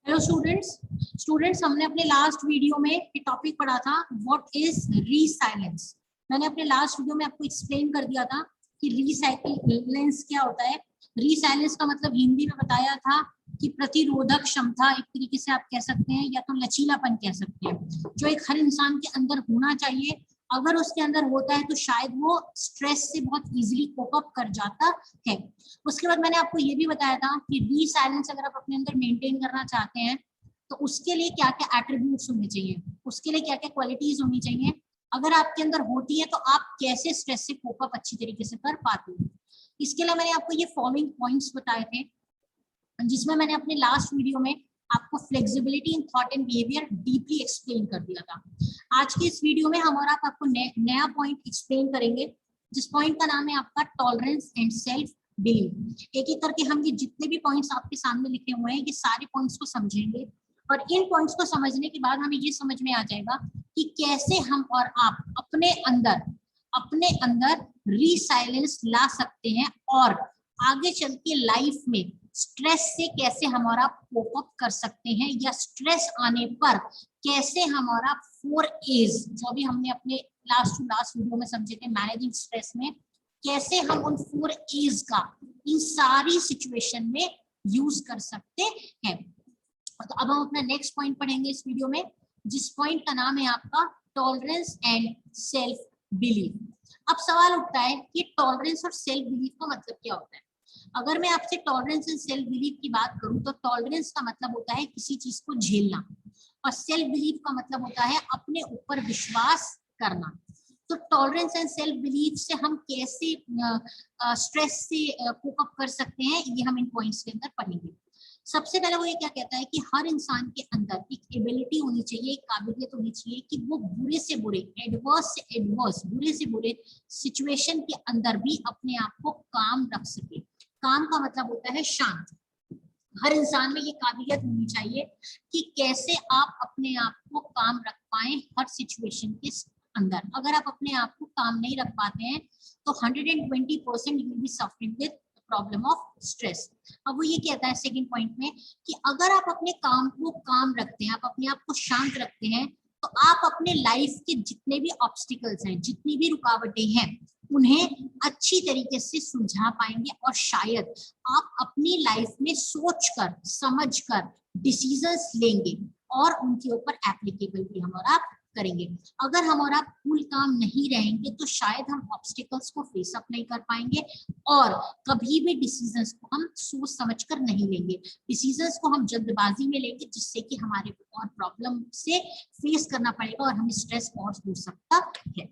Hello students हमने अपने last video में ये टॉपिक पढ़ा था व्हाट इज रीसाइलेंस। मैंने अपने लास्ट वीडियो में आपको एक्सप्लेन कर दिया था कि रीसाइलेंस क्या होता है। रीसाइलेंस का मतलब हिंदी में बताया था कि प्रतिरोधक क्षमता, एक तरीके से आप कह सकते हैं, या तो लचीलापन कह सकते हैं, जो एक हर इंसान के अंदर होना चाहिए। अगर उसके अंदर होता है तो शायद वो स्ट्रेस से बहुत इजीली कोप अप कर जाता है। उसके बाद मैंने आपको ये भी बताया था कि रीसाइलेंस अगर आप अपने अंदर मेंटेन करना चाहते हैं तो उसके लिए क्या क्या एट्रीब्यूट्स होने चाहिए, उसके लिए क्या क्या क्वालिटीज होनी चाहिए। अगर आपके अंदर होती है तो आप कैसे स्ट्रेस से कोप अप अच्छी तरीके से कर पाते हो। इसके लिए मैंने आपको ये फॉलोइंग पॉइंट्स बताए थे, जिसमें मैंने अपने लास्ट वीडियो में आपको flexibility in thought and behaviour deeply explain कर दिया था। आज की इस वीडियो में हम और आप आपको नया पॉइंट एक्सप्लेन करेंगे, जिस पॉइंट का नाम है आपका टॉलरेंस एंड सेल्फ बिलीव। एक एक करके हम ये जितने भी पॉइंट्स आपके सामने लिखे हुए हैं ये सारे पॉइंट्स को समझेंगे, और इन पॉइंट्स को समझने के बाद हमें ये समझ में आ जाएगा कि कैसे हम और आप अपने अंदर रीसाइलेंस ला सकते हैं, और आगे चल के लाइफ में स्ट्रेस से कैसे हमारा कोप अप कर सकते हैं, या स्ट्रेस आने पर कैसे हमारा 4 A's जो भी हमने अपने लास्ट वीडियो में समझे थे मैनेजिंग स्ट्रेस में, कैसे हम उन 4 A's का इन सारी सिचुएशन में यूज कर सकते हैं। तो अब हम अपना नेक्स्ट पॉइंट पढ़ेंगे इस वीडियो में, जिस पॉइंट का नाम है आपका टॉलरेंस एंड सेल्फ बिलीफ। अब सवाल उठता है कि टॉलरेंस और सेल्फ बिलीफ का मतलब क्या होता है। अगर मैं आपसे टॉलरेंस एंड सेल्फ बिलीफ की बात करूं तो टॉलरेंस का मतलब होता है किसी चीज को झेलना, और सेल्फ बिलीफ का मतलब होता है अपने ऊपर विश्वास करना। तो टॉलरेंस एंड सेल्फ बिलीफ से हम कैसे स्ट्रेस से कोप अप कर सकते हैं, ये हम इन पॉइंट्स के अंदर पढ़ेंगे। सबसे पहले वो ये क्या कहता है कि हर इंसान के अंदर एक एबिलिटी होनी चाहिए, एक काबिलियत होनी चाहिए कि वो बुरे से बुरे, एडवर्स से एडवर्स, बुरे से बुरे सिचुएशन के अंदर भी अपने आप को काम रख सके। काम का मतलब होता है शांत। हर इंसान में ये काबिलियत होनी चाहिए कि कैसे आप अपने आप को काम रख पाए हर सिचुएशन के अंदर। अगर आप अपने आप को काम नहीं रख पाते हैं तो 120% you will be suffering with problem of stress. अब वो ये कहता है सेकंड पॉइंट में कि अगर आप अपने काम को काम रखते हैं, आप अपने आप को शांत रखते हैं, तो आप अपने लाइफ के जितने भी ऑब्स्टिकल्स हैं, जितनी भी रुकावटें हैं, उन्हें अच्छी तरीके से सुलझा पाएंगे, और शायद आप अपनी लाइफ में सोचकर समझकर डिसीजंस लेंगे और उनके ऊपर एप्लीकेबल भी हमारा करेंगे। अगर हम और आप कूल काम नहीं रहेंगे तो शायद हम ऑब्स्टिकल्स को फेस अप नहीं कर पाएंगे, और कभी भी डिसीजंस को हम सोच समझकर नहीं लेंगे। डिसीजंस को हम जल्दबाजी में लेंगे, जिससे कि हमारे और प्रॉब्लम से फेस करना पड़ेगा और हमें स्ट्रेस और हो सकता है।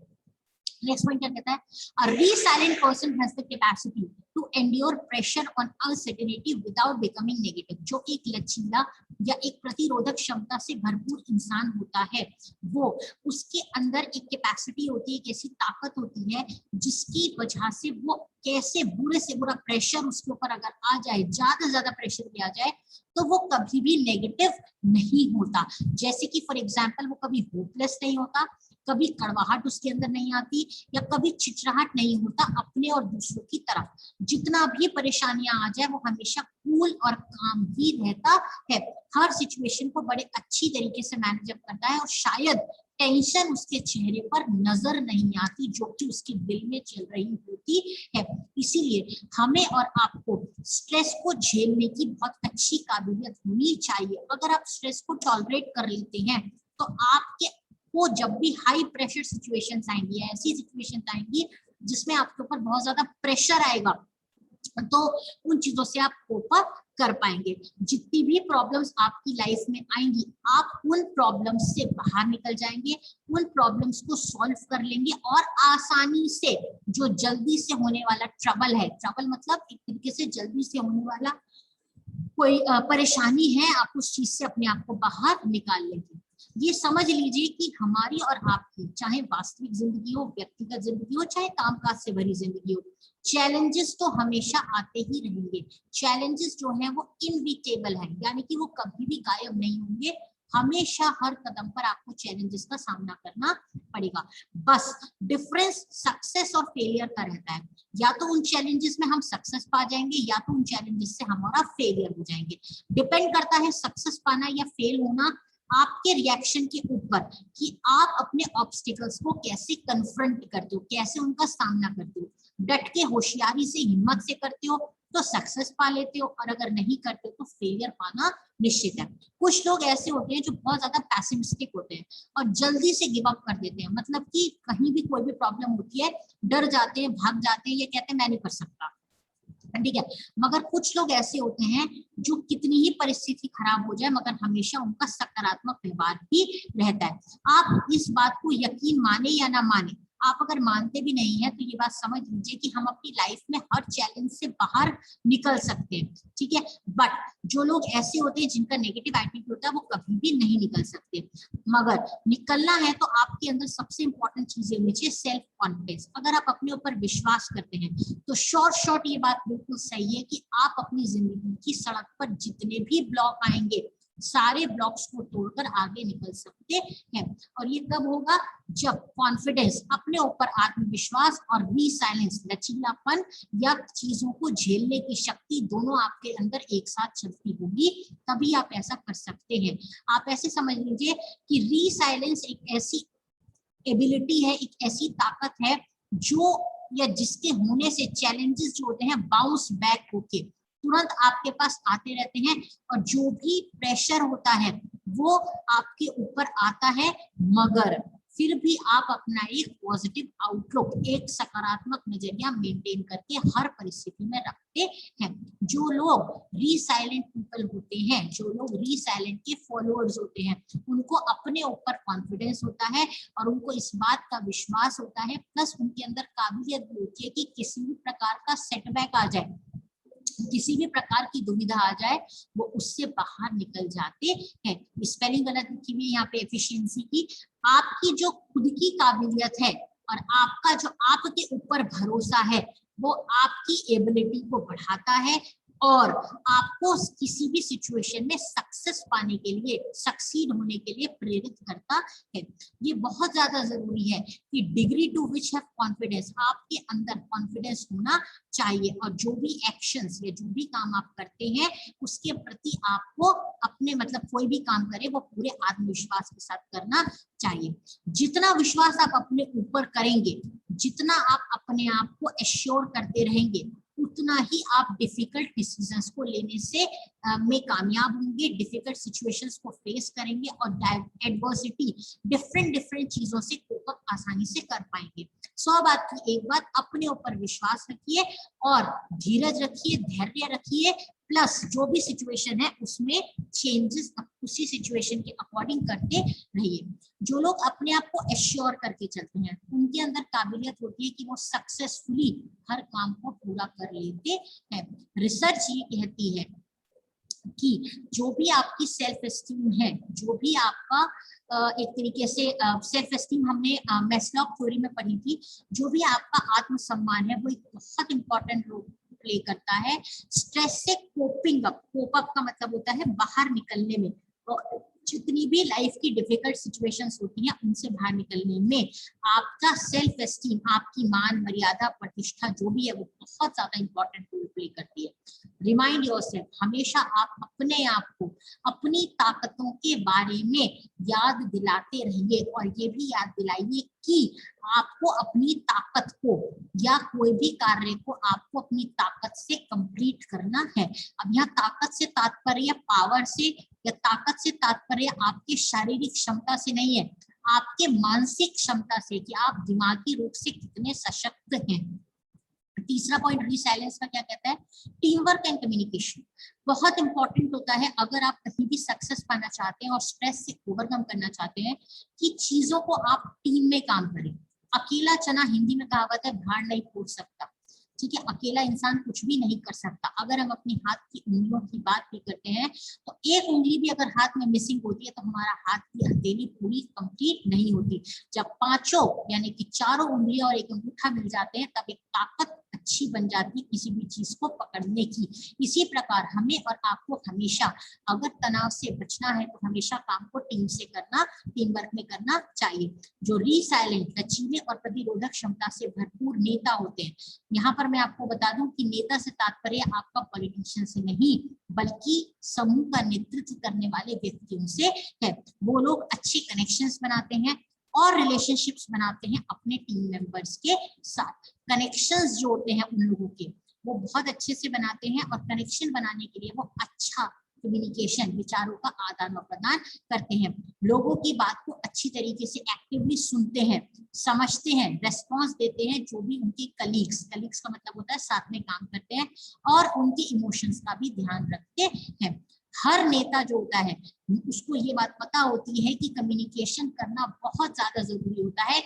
नेक्स्ट पॉइंट क्या कहता है, a resilient person has the capacity to endure pressure on uncertainty without becoming negative। जो एक लचीला या एक प्रतिरोधक क्षमता से भरपूर इंसान होता है, वो उसके अंदर एक कैपेसिटी होती है, एक ऐसी ताकत होती है जिसकी वजह से वो कैसे बुरे से बुरा प्रेशर उसके ऊपर अगर आ जाए, ज्यादा से ज्यादा प्रेशर भी आ जाए, तो वो कभी भी नेगेटिव नहीं होता। जैसे कि फॉर एग्जाम्पल वो कभी होपलेस नहीं होता, कभी कड़वाहट उसके अंदर नहीं आती, या कभी चिचराहट नहीं होता अपने और दूसरों की तरफ। जितना भी परेशानियां आ जाए वो हमेशा कूल और काम ही रहता है, हर सिचुएशन को बड़े अच्छी तरीके से मैनेज करता है, और शायद टेंशन उसके चेहरे पर नजर नहीं आती जो कि उसके दिल में चल रही होती है। इसीलिए हमें और आपको स्ट्रेस को झेलने की बहुत अच्छी काबिलियत होनी चाहिए। अगर आप स्ट्रेस को टॉलरेट कर लेते हैं तो आपके वो जब भी हाई प्रेशर सिचुएशंस आएंगी, ऐसी सिचुएशंस आएंगी जिसमें आपके ऊपर बहुत ज्यादा प्रेशर आएगा, तो उन चीजों से आप कोप अप कर पाएंगे। जितनी भी प्रॉब्लम्स आपकी लाइफ में आएंगी, आप उन प्रॉब्लम्स से बाहर निकल जाएंगे, उन प्रॉब्लम्स को सॉल्व कर लेंगे, और आसानी से जो जल्दी से होने वाला ट्रबल है, ट्रबल मतलब एक तरीके से जल्दी से होने वाला कोई परेशानी है, आप उस चीज से अपने आप को बाहर निकाल लेंगे। ये समझ लीजिए कि हमारी और आपकी चाहे वास्तविक जिंदगी हो, व्यक्तिगत जिंदगी हो, चाहे कामकाज से भरी जिंदगी हो, चैलेंजेस तो हमेशा आते ही रहेंगे। चैलेंजेस जो हैं वो इनविटेबल हैं, यानी कि वो कभी भी गायब नहीं होंगे। हमेशा हर कदम पर आपको चैलेंजेस का सामना करना पड़ेगा। बस डिफरेंस सक्सेस और फेलियर का रहता है, या तो उन चैलेंजेस में हम सक्सेस पा जाएंगे या तो उन चैलेंजेस से हमारा फेलियर हो जाएंगे। डिपेंड करता है सक्सेस पाना या फेल होना आपके रिएक्शन के ऊपर, कि आप अपने ऑब्स्टिकल्स को कैसे कन्फ्रंट करते हो, कैसे उनका सामना करते हो। डट के होशियारी से हिम्मत से करते हो तो सक्सेस पा लेते हो, और अगर नहीं करते हो तो फेलियर पाना निश्चित है। कुछ लोग ऐसे होते हैं जो बहुत ज्यादा पैसिमिस्टिक होते हैं और जल्दी से गिव अप कर देते हैं, मतलब कि कहीं भी कोई भी प्रॉब्लम होती है डर जाते हैं, भाग जाते हैं, ये कहते हैं मैं नहीं कर सकता, ठीक है। मगर कुछ लोग ऐसे होते हैं जो कितनी ही परिस्थिति खराब हो जाए मगर हमेशा उनका सकारात्मक व्यवहार ही रहता है। आप इस बात को यकीन माने या ना माने, आप अगर मानते भी नहीं है तो ये बात समझ लीजिए कि हम अपनी लाइफ में हर चैलेंज से बाहर निकल सकते हैं, ठीक है। बट जो लोग ऐसे होते हैं जिनका नेगेटिव एटीट्यूड होता है वो कभी भी नहीं निकल सकते। मगर निकलना है तो आपके अंदर सबसे इंपॉर्टेंट चीज होनी चाहिए सेल्फ कॉन्फिडेंस। अगर आप अपने ऊपर विश्वास करते हैं तो शॉर्ट ये बात बिल्कुल सही है कि आप अपनी जिंदगी की सड़क पर जितने भी ब्लॉक आएंगे सारे ब्लॉक्स को तोड़कर आगे निकल सकते हैं। और ये कब होगा, जब कॉन्फिडेंस, अपने ऊपर आत्मविश्वास और रीसाइलेंस, लचीलापन या चीजों को झेलने की शक्ति दोनों आपके अंदर एक साथ चलती होगी, तभी आप ऐसा कर सकते हैं। आप ऐसे समझ लीजिए कि रीसाइलेंस एक ऐसी एबिलिटी है, एक ऐसी ताकत है जो या जिसके होने से चैलेंजेस जो होते हैं बाउंस बैक होके तुरंत आपके पास आते रहते हैं, और जो भी प्रेशर होता है वो आपके ऊपर आता है, मगर फिर भी आप अपना एक पॉजिटिव आउटलुक, एक सकारात्मक नजरिया मेंटेन करके हर परिस्थिति में रखते हैं। जो लोग रीसाइलेंट पीपल होते हैं, जो लोग रीसाइलेंट के फॉलोअर्स होते हैं, उनको अपने ऊपर कॉन्फिडेंस होता है और उनको इस बात का विश्वास होता है, प्लस उनके अंदर काबिलियत भी होती है कि किसी भी प्रकार का सेटबैक आ जाए, किसी भी प्रकार की दुविधा आ जाए, वो उससे बाहर निकल जाते हैं। स्पेलिंग गलत लिखी हुई है यहाँ पे एफिशिएंसी की। आपकी जो खुद की काबिलियत है और आपका जो आपके ऊपर भरोसा है वो आपकी एबिलिटी को बढ़ाता है और आपको किसी भी सिचुएशन में सक्सेस पाने के लिए, सक्सीड होने के लिए प्रेरित करता है। ये बहुत ज्यादा जरूरी है कि degree to which have confidence, आपके अंदर कॉन्फिडेंस होना चाहिए, और जो भी एक्शंस या जो भी काम आप करते हैं उसके प्रति आपको अपने, मतलब कोई भी काम करे वो पूरे आत्मविश्वास के साथ करना चाहिए। जितना विश्वास आप अपने ऊपर करेंगे, जितना आप अपने आप को एश्योर करते रहेंगे, उतना ही आप डिफिकल्ट डिसीजंस को लेने से में कामयाब होंगे, डिफिकल्ट सिचुएशंस को फेस करेंगे और एडवर्सिटी, डिफरेंट चीजों से कोप अप आसानी से कर पाएंगे। 100 बात की एक बात, अपने ऊपर विश्वास रखिए और धीरज रखिए, धैर्य रखिए, प्लस जो भी सिचुएशन है उसमें चेंजेस उसी सिचुएशन के अकॉर्डिंग करते रहिए। जो लोग अपने आप को एश्योर करके चलते हैं उनके अंदर काबिलियत होती है कि वो सक्सेसफुली हर काम को पूरा कर लेते हैं। रिसर्च ये कहती है कि जो भी आपकी सेल्फ एस्टीम है, जो भी आपका एक तरीके से सेल्फ एस्टीम हमने मैस्लो थ्योरी में पढ़ी थी, जो भी आपका आत्मसम्मान है वो एक बहुत इंपॉर्टेंट रोल प्ले करता है स्ट्रेस से कोपिंग अप। कोप अप का मतलब होता है बाहर निकलने में, तो जितनी भी लाइफ की डिफिकल्ट सिचुएशंस होती हैं उनसे बाहर निकलने में आपका सेल्फ एस्टीम, आपकी मान मर्यादा प्रतिष्ठा जो भी है वो बहुत ज्यादा इंपॉर्टेंट रोल प्ले करती है। रिमाइंड योरसेल्फ, हमेशा आप अपने आप को अपनी ताकतों के बारे में याद दिलाते रहिए और ये भी याद दिलाइए कि आपको अपनी ताकत को या कोई भी कार्य को आपको अपनी ताकत से कंप्लीट करना है। अब यहाँ ताकत से तात्पर्य पावर से या ताकत से तात्पर्य आपके शारीरिक क्षमता से नहीं है, आपके मानसिक क्षमता से कि आप दिमागी रूप से कितने सशक्त हैं। तीसरा पॉइंट रीसाइलेंस का क्या कहता है, टीम वर्क एंड कम्युनिकेशन बहुत इंपॉर्टेंट होता है अगर आप कहीं भी सक्सेस पाना चाहते हैं और स्ट्रेस से ओवरकम करना चाहते हैं, कि चीजों को आप टीम में काम करें। अकेला चना, हिंदी में कहावत है, भाड़ नहीं फोड़ सकता, ठीक है। अकेला इंसान कुछ भी नहीं कर सकता। अगर हम अपनी हाथ की उंगलियों की बात भी करते हैं तो एक उंगली भी अगर हाथ में मिसिंग होती है तो हमारा हाथ की हथेली पूरी कंप्लीट नहीं होती। जब पांचों यानी कि चारों उंगलियां और एक अंगूठा मिल जाते हैं तब एक ताकत अच्छी बन जाती है किसी भी चीज को पकड़ने की। इसी प्रकार हमें और आपको हमेशा अगर तनाव से बचना है तो हमेशा काम को टीम से करना, टीम वर्क में करना चाहिए। जो रिसाइलेंट, लचीले और प्रतिरोधक क्षमता से भरपूर नेता होते हैं, यहाँ पर मैं आपको बता दूं कि नेता से तात्पर्य आपका पॉलिटिशियन से नहीं बल्कि समूह का नेतृत्व करने वाले व्यक्तियों से है। वो लोग अच्छे कनेक्शंस बनाते हैं और रिलेशनशिप्स बनाते हैं अपने टीम मेंबर्स के साथ। कनेक्शंस जो होते हैं उन लोगों के वो बहुत अच्छे से बनाते हैं और कनेक्शन बनाने के लिए वो अच्छा कम्युनिकेशन, विचारों का आदान प्रदान करते हैं, लोगों की बात को अच्छी तरीके से एक्टिवली सुनते हैं, समझते हैं, रेस्पॉन्स देते हैं, जो भी उनके कलीग्स का मतलब होता है साथ में काम करते हैं, और उनके इमोशंस का भी ध्यान रखते हैं। हर नेता जो होता है उसको ये बात पता होती है कि कम्युनिकेशन करना बहुत ज्यादा जरूरी होता है।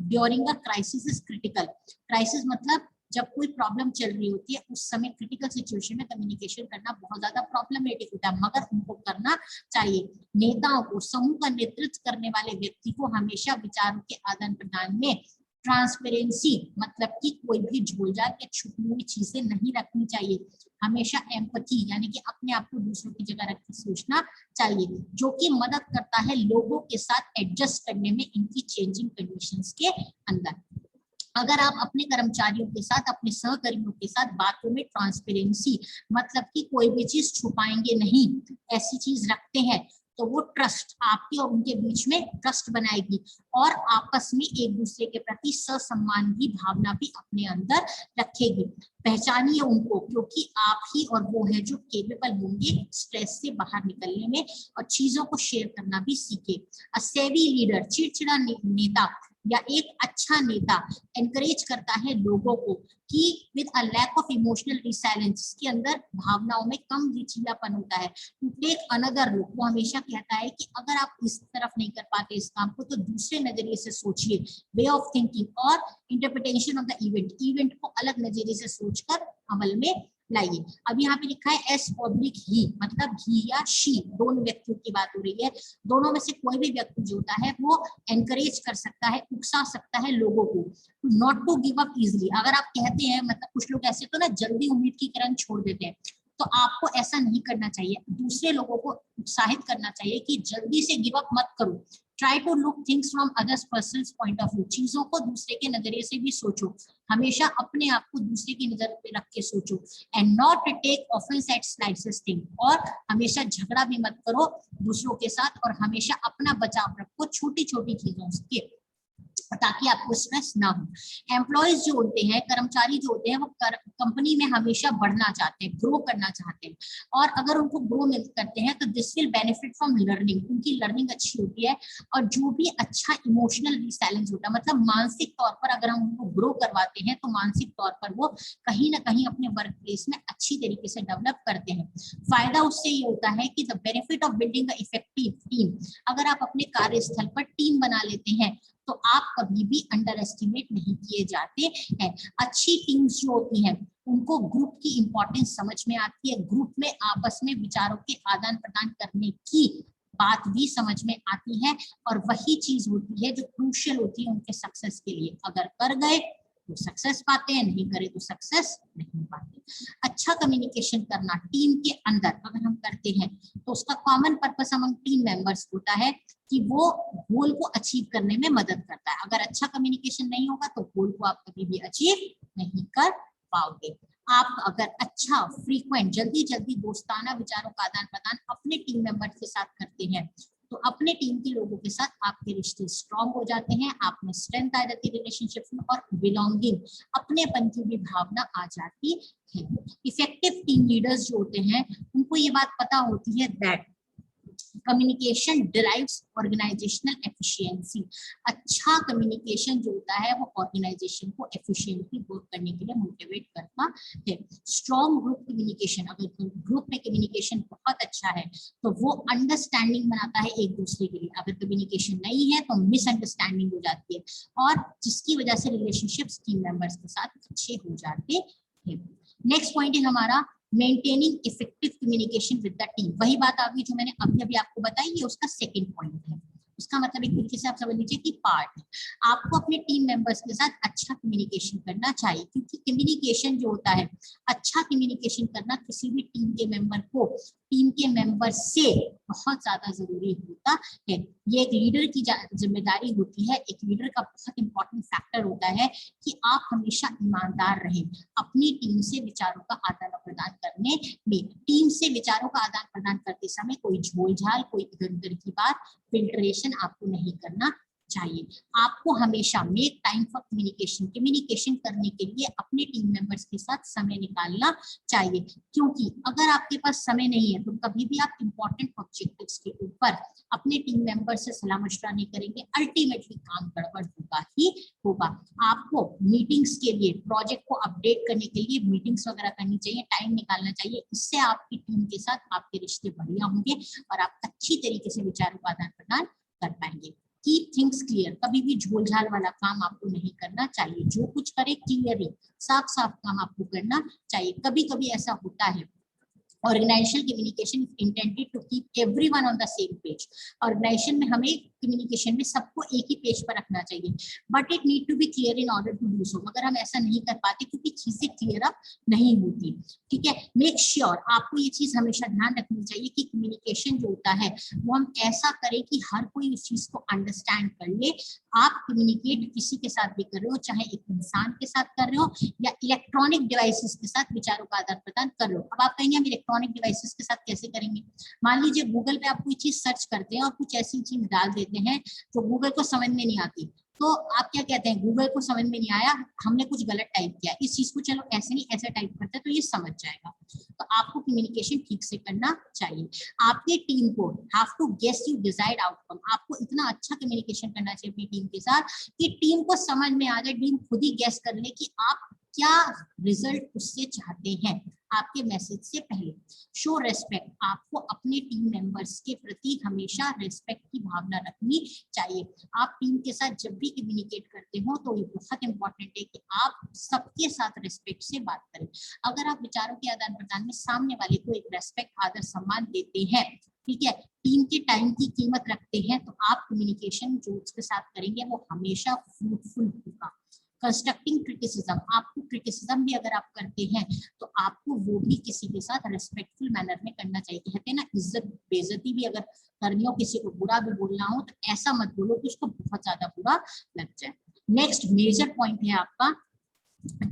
During a crisis is critical. Crisis मतलब जब कोई प्रॉब्लम चल रही होती है उस समय क्रिटिकल सिचुएशन में कम्युनिकेशन करना बहुत ज्यादा प्रॉब्लमेटिक होता है, मगर उनको करना चाहिए। नेताओं को, समूह का नेतृत्व करने वाले व्यक्ति को हमेशा विचारों के आदान प्रदान में ट्रांसपेरेंसी, मतलब कि कोई भी झोलझाल या छुपी हुई चीजें नहीं रखनी चाहिए। हमेशा एम्पैथी यानी कि अपने आप को दूसरों की जगह रख के सोचना चाहिए, जो कि मदद करता है लोगों के साथ एडजस्ट करने में इनकी चेंजिंग कंडीशंस के अंदर। अगर आप अपने कर्मचारियों के साथ, अपने सहकर्मियों के साथ बातों में ट्रांसपेरेंसी, मतलब कि कोई भी चीज छुपाएंगे नहीं, ऐसी चीज रखते हैं तो वो ट्रस्ट, आपके और उनके बीच में ट्रस्ट बनाएगी और आपस में एक दूसरे के प्रति ससम्मान की भावना भी अपने अंदर रखेगी। पहचानिए उनको, क्योंकि आप ही और वो है जो केपेबल होंगे स्ट्रेस से बाहर निकलने में, और चीजों को शेयर करना भी सीखे। अ सेवी लीडर, चिड़चिड़ा नेता या एक अच्छा नेता एनकरेज करता है लोगों को कि with a lack of emotional resilience, के अंदर भावनाओं में कम लचीलापन होता है, टू टेक अनदर लुक। वो हमेशा कहता है कि अगर आप इस तरफ नहीं कर पाते इस काम को तो दूसरे नजरिए से सोचिए, वे ऑफ थिंकिंग और इंटरप्रिटेशन ऑफ द इवेंट को अलग नजरिए से सोचकर अमल में लाइए। अब यहाँ पे लिखा है S/ही, मतलब ही या शी, दोनों व्यक्तियों की बात हो रही है। दोनों में से कोई भी व्यक्ति जो होता है वो एनकरेज कर सकता है, उकसा सकता है लोगों को not to give up easily. अगर आप कहते हैं, मतलब कुछ लोग ऐसे तो ना जल्दी उम्मीद की किरण छोड़ देते हैं, तो आपको ऐसा नहीं करना चाहिए। दूसरे लोगों को उत्साहित करना चाहिए कि जल्दी से गिव अप मत करो। Try to look things from others persons point of view, चीजों को दूसरे के नजरिए से भी सोचो, हमेशा अपने आप को दूसरे की नजर पे रख के सोचो। And not take offence at slices thing, और हमेशा झगड़ा भी मत करो दूसरों के साथ, और हमेशा अपना बचाव रखो छोटी छोटी चीजों से, ताकि आपको स्ट्रेस ना हो। एम्प्लॉयज जो होते हैं, कर्मचारी जो होते हैं, वो कंपनी में हमेशा बढ़ना चाहते हैं, ग्रो करना चाहते हैं, और अगर उनको ग्रो करते हैं तो this will benefit from learning, उनकी लर्निंग अच्छी होती है। और जो भी अच्छा इमोशनल रिसाइलेंस होता है, मतलब मानसिक तौर पर अगर हम उनको ग्रो करवाते हैं तो मानसिक तौर पर वो कहीं ना कहीं अपने वर्क प्लेस में अच्छी तरीके से डेवलप करते हैं। फायदा उससे ये होता है कि the benefit of building a effective team, अगर आप अपने कार्यस्थल पर टीम बना लेते हैं तो आप कभी भी अंडर एस्टिमेट नहीं किए जाते हैं। अच्छी टीम्स जो होती हैं उनको ग्रुप की इंपॉर्टेंस समझ में आती है, ग्रुप में आपस में विचारों के आदान प्रदान करने की बात भी समझ में आती है, और वही चीज होती है जो क्रूशियल होती है उनके सक्सेस के लिए। अगर कर गए तो सक्सेस पाते हैं, नहीं करे तो सक्सेस नहीं पाते। अच्छा कम्युनिकेशन करना टीम के अंदर अगर हम करते हैं तो उसका common purpose among team members होता है कि वो गोल को अचीव करने में मदद करता है। अगर अच्छा कम्युनिकेशन नहीं होगा तो गोल को आप कभी भी अचीव नहीं कर पाओगे। आप अगर अच्छा फ्रीक्वेंट जल्दी दोस्ताना विचारों का आदान प्रदान अपने टीम मेंबर्स के साथ करते हैं तो अपने टीम के लोगों के साथ आपके रिश्ते स्ट्रांग हो जाते हैं, आप में स्ट्रेंथ आ जाती है रिलेशनशिप में, और बिलोंगिंग, अपनेपन की भी भावना आ जाती है। इफेक्टिव टीम लीडर्स जो होते हैं उनको ये बात पता होती है that communication derives organisational efficiency. अच्छा कम्युनिकेशन जो होता है वो ऑर्गेनाइजेशन को एफिशिएंटली वर्क करने के लिए मोटिवेट करता है। स्ट्रॉन्ग ग्रुप कम्युनिकेशन, अगर ग्रुप में कम्युनिकेशन बहुत अच्छा है तो वो अंडरस्टैंडिंग बनाता है एक दूसरे के लिए। अगर कम्युनिकेशन नहीं है तो मिसअंडरस्टैंडिंग हो जाती है, और जिसकी वजह से रिलेशनशिप्स टीम मेंबर्स के साथ अच्छे हो जाते हैं। नेक्स्ट पॉइंट है हमारा maintaining effective communication with the team. वही बात आ गई जो मैंने अभी आपको बताई, ये उसका सेकंड पॉइंट है। उसका मतलब एक तरीके से आप समझ लीजिए कि पार्ट है। आपको अपने टीम मेंबर्स के साथ अच्छा कम्युनिकेशन करना चाहिए, क्योंकि कम्युनिकेशन जो होता है, अच्छा कम्युनिकेशन करना किसी भी टीम के मेंबर को टीम के मेंबर से बहुत ज्यादा जरूरी होता है। ये एक लीडर की जिम्मेदारी होती है। एक लीडर का बहुत इंपॉर्टेंट फैक्टर होता है कि आप हमेशा ईमानदार रहें अपनी टीम से विचारों का आदान प्रदान करने में। टीम से विचारों का आदान प्रदान करते समय कोई झोलझाल, कोई इधर उधर की बात, फिल्ट्रेशन आपको नहीं करना चाहिए। आपको हमेशा make time for communication, communication करने के लिए अपने टीम मेंबर्स के साथ समय निकालना चाहिए, क्योंकि अगर आपके पास समय नहीं है तो कभी भी आप इंपॉर्टेंट ऑब्जेक्टिव्स के ऊपर अपने टीम मेंबर से सलाह मशवरा नहीं करेंगे, अल्टीमेटली काम गड़बड़ होगा ही होगा। आपको मीटिंग्स के लिए, प्रोजेक्ट को अपडेट करने के लिए मीटिंग्स वगैरह करनी चाहिए, टाइम निकालना चाहिए। इससे आपकी टीम के साथ आपके रिश्ते बढ़िया होंगे और आप अच्छी तरीके से विचारों का आदान प्रदान कर पाएंगे। कीप थिंग्स क्लियर, कभी भी झोलझाल वाला काम आपको नहीं करना चाहिए। जो कुछ करे क्लियरली, साफ साफ काम आपको करना चाहिए। कभी कभी ऐसा होता है, organisational communication is intended to keep everyone on the same page. Organisation में हमें कम्युनिकेशन में सबको एक ही पेज पर रखना चाहिए, but it need to be clear in order to do so. मगर हम ऐसा नहीं कर पाते क्योंकि चीजें क्लियर अप नहीं होती। ठीक है, मेक श्योर, आपको ये चीज हमेशा ध्यान रखनी चाहिए कि कम्युनिकेशन जो होता है वो हम ऐसा करें कि हर कोई उस चीज को अंडरस्टैंड कर ले। आप कम्युनिकेट किसी के साथ भी कर रहे हो, चाहे एक इंसान के साथ कर रहे हो या इलेक्ट्रॉनिक डिवाइसेस के साथ विचारों का आदान प्रदान कर रहे हो। अब आप कहेंगे हम इलेक्ट्रॉनिक डिवाइसेस के साथ कैसे करेंगे? मान लीजिए गूगल पे आप कोई चीज सर्च करते हैं और कुछ ऐसी चीज डाल देते हैं जो गूगल को समझ में नहीं आती, तो आप क्या कहते हैं? गूगल को समझ में नहीं आया, हमने कुछ गलत टाइप किया, इस चीज को चलो ऐसे नहीं ऐसे टाइप करते तो ये समझ जाएगा। तो आपको कम्युनिकेशन ठीक से करना चाहिए। आपके टीम को have to guess you desired outcome, आपको इतना अच्छा कम्युनिकेशन करना चाहिए अपनी टीम के साथ कि टीम को समझ में आ जाए, टीम खुद ही गेस कर ले कि आप क्या रिजल्ट उससे चाहते हैं आपके मैसेज से पहले। शो रेस्पेक्ट, आपको अपने टीम मेंबर्स के प्रति हमेशा रेस्पेक्ट की भावना रखनी चाहिए। आप टीम के साथ जब भी कम्युनिकेट करते हो तो ये बहुत इंपॉर्टेंट है कि आप सबके साथ रेस्पेक्ट से बात करें। अगर आप विचारों के आदान प्रदान में सामने वाले को एक रेस्पेक्ट, आदर, सम्मान देते हैं, ठीक है, टीम के टाइम की कीमत रखते हैं, तो आप कम्युनिकेशन जो उसके साथ करेंगे वो हमेशा फ्रूटफुल होगा। कंस्ट्रक्टिंग क्रिटिसिज्म, आपको क्रिटिसिज्म भी अगर आप करते हैं तो आपको वो भी किसी के साथ रेस्पेक्टफुल मैनर में करना चाहिए। कहते हैं ना, इज्जत बेइज्जती भी अगर करनी हो, किसी को बुरा भी बोलना हो, तो ऐसा मत बोलो कि उसको बहुत ज्यादा बुरा लग जाए। नेक्स्ट मेजर पॉइंट है आपका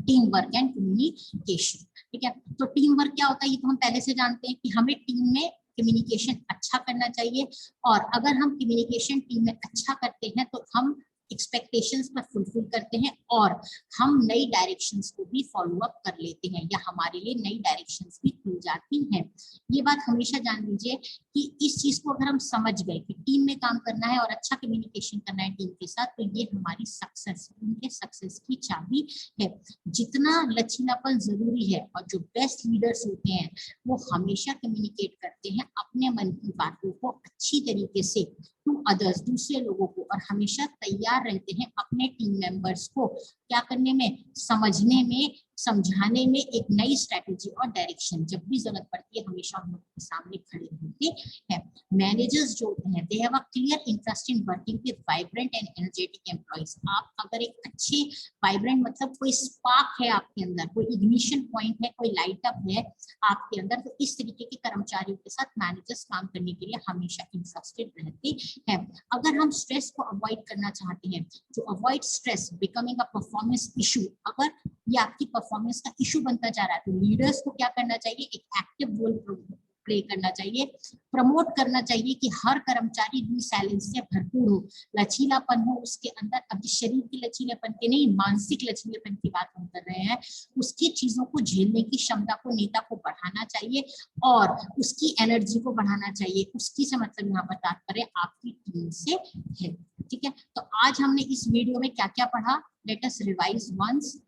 टीम वर्क एंड कम्युनिकेशन। ठीक है, तो टीम वर्क क्या होता है ये तो हम पहले से जानते हैं कि हमें टीम में कम्युनिकेशन अच्छा करना चाहिए, और अगर हम कम्युनिकेशन टीम में अच्छा करते हैं तो हम एक्सपेक्टेशंस पर फुलफिल करते हैं और हम नई डायरेक्शंस को भी फॉलो अप कर लेते हैं, या हमारे लिए नई डायरेक्शंस भी खुल जाती हैं। ये बात हमेशा जान लीजिए कि इस चीज को अगर हम समझ गए कि टीम में काम करना है और अच्छा कम्युनिकेशन करना है टीम के साथ, तो ये हमारी सक्सेस, टीम के सक्सेस की चाबी है। जितना लचीलापन जरूरी है, और जो बेस्ट लीडर्स होते हैं वो हमेशा कम्युनिकेट करते हैं अपने मन की बातों को अच्छी तरीके से टू अदर्स, दूसरे लोगों को, और हमेशा तैयार रहते हैं अपने टीम मेंबर्स को क्या करने में, समझने में, समझाने में, एक नई स्ट्रेटेजी और डायरेक्शन जब भी जरूरत पड़ती है हमेशा हम लोग के सामने खड़े होते हैं। मैनेजर्स जो होते हैं, they have a clear interest in working with vibrant and energetic employees. आप अगर एक अच्छे वाइब्रेंट, मतलब कोई स्पार्क है आपके अंदर, कोई इग्निशन पॉइंट है, कोई लाइट अप है आपके अंदर, तो इस तरीके के कर्मचारियों के साथ मैनेजर्स काम करने के लिए हमेशा इंटरेस्टेड रहते हैं। अगर हम स्ट्रेस को अवॉइड करना चाहते हैं, तो avoid stress becoming a performance issue, अगर ये आपकी परफॉर्मेंस का इशू बनता जा रहा है तो लीडर्स को क्या करना चाहिए, एक एक्टिव रोल प्ले करना चाहिए, प्रमोट करना चाहिए कि हर कर्मचारी रिसाइलेंस से भरपूर हो, लचीलापन हो उसके अंदर। अब जिस शरीर के लचीलेपन के नहीं, मानसिक लचीलेपन की बात हम कर रहे हैं, उसकी चीजों को झेलने की क्षमता को नेता को बढ़ाना चाहिए और उसकी एनर्जी को बढ़ाना चाहिए। उसकी से मतलब यहाँ पर तात्पर्य आपकी टीम से है। ठीक है, तो आज हमने इस वीडियो में क्या क्या पढ़ा, लेट अस रिवाइज वंस।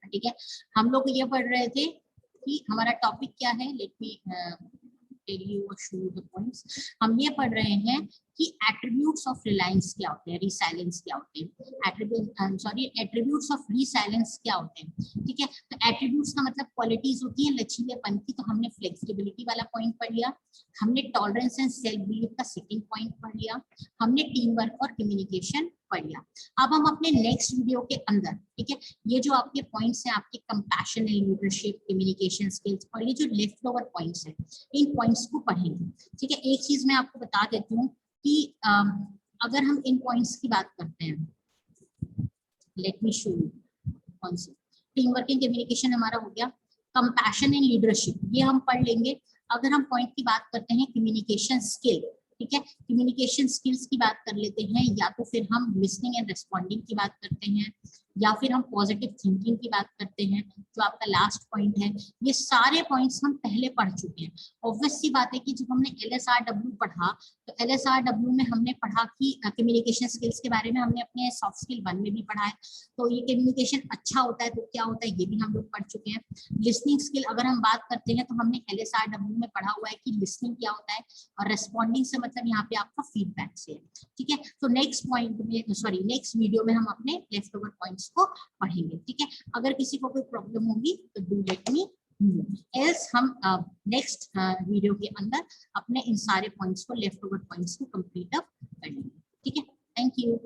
ठीक है, हम लोग ये पढ़ रहे थे कि हमारा टॉपिक क्या है, लेट मी टेल यू और शो यू द पॉइंट्स। हम ये पढ़ रहे हैं कि एट्रीब्यूट्स ऑफ रिलायंस क्या होते हैं, रिसाइलेंस क्या होते हैं, एट्रीब्यूट्स ऑफ रिसाइलेंस क्या होते हैं। ठीक है, तो एट्रीब्यूट्स का मतलब क्वालिटीज होती है लचीलेपन की, तो हमने फ्लेक्सिबिलिटी वाला पॉइंट पढ़ लिया। हमने टॉलरेंस एंड सेल्फ बिलीफ का सेकंड पॉइंट पढ़ लिया, हमने टीम वर्क और कम्युनिकेशन पढ़ लिया। अब हम अपने नेक्स्ट वीडियो के अंदर, ठीक है, ये जो आपके पॉइंट्स हैं आपके compassion and leadership, communication skills और ये जो लेफ्ट ओवर पॉइंट्स हैं, इन पॉइंट्स को पढ़ेंगे। ठीक है, एक चीज मैं आपको बता देती हूँ कि अगर हम इन पॉइंट्स की बात करते हैं, लेट मी शो यू कौन सी, टीम वर्किंग कम्युनिकेशन हमारा हो गया, कंपैशन एंड लीडरशिप ये हम पढ़ लेंगे। अगर हम पॉइंट की बात करते हैं कम्युनिकेशन स्किल, ठीक है, कम्युनिकेशन स्किल्स की बात कर लेते हैं, या तो फिर हम लिसनिंग एंड रिस्पॉन्डिंग की बात करते हैं, या फिर हम पॉजिटिव थिंकिंग की बात करते हैं, जो आपका लास्ट पॉइंट है। ये सारे पॉइंट्स हम पहले पढ़ चुके हैं। ऑब्वियस सी बात है कि जब हमने LSRW पढ़ा तो LSRW में हमने पढ़ा कि कम्युनिकेशन स्किल्स के बारे में हमने अपने सॉफ्ट स्किल 1 में भी पढ़ा है, तो ये कम्युनिकेशन अच्छा होता है तो क्या होता है ये भी हम लोग पढ़ चुके हैं। लिसनिंग स्किल अगर हम बात करते हैं तो हमने LSRW में पढ़ा हुआ है कि लिसनिंग क्या होता है, और रेस्पॉन्डिंग से मतलब यहाँ पे आपका फीडबैक से है। ठीक है, तो नेक्स्ट पॉइंट में, सॉरी नेक्स्ट वीडियो में हम अपने लेफ्ट ओवर पॉइंट्स को पढ़ेंगे। ठीक है, अगर किसी को कोई प्रॉब्लम होगी तो do let me know, else हम नेक्स्ट वीडियो के अंदर अपने इन सारे पॉइंट्स को, लेफ्ट ओवर पॉइंट्स को कंप्लीट अप करेंगे। ठीक है, थैंक यू।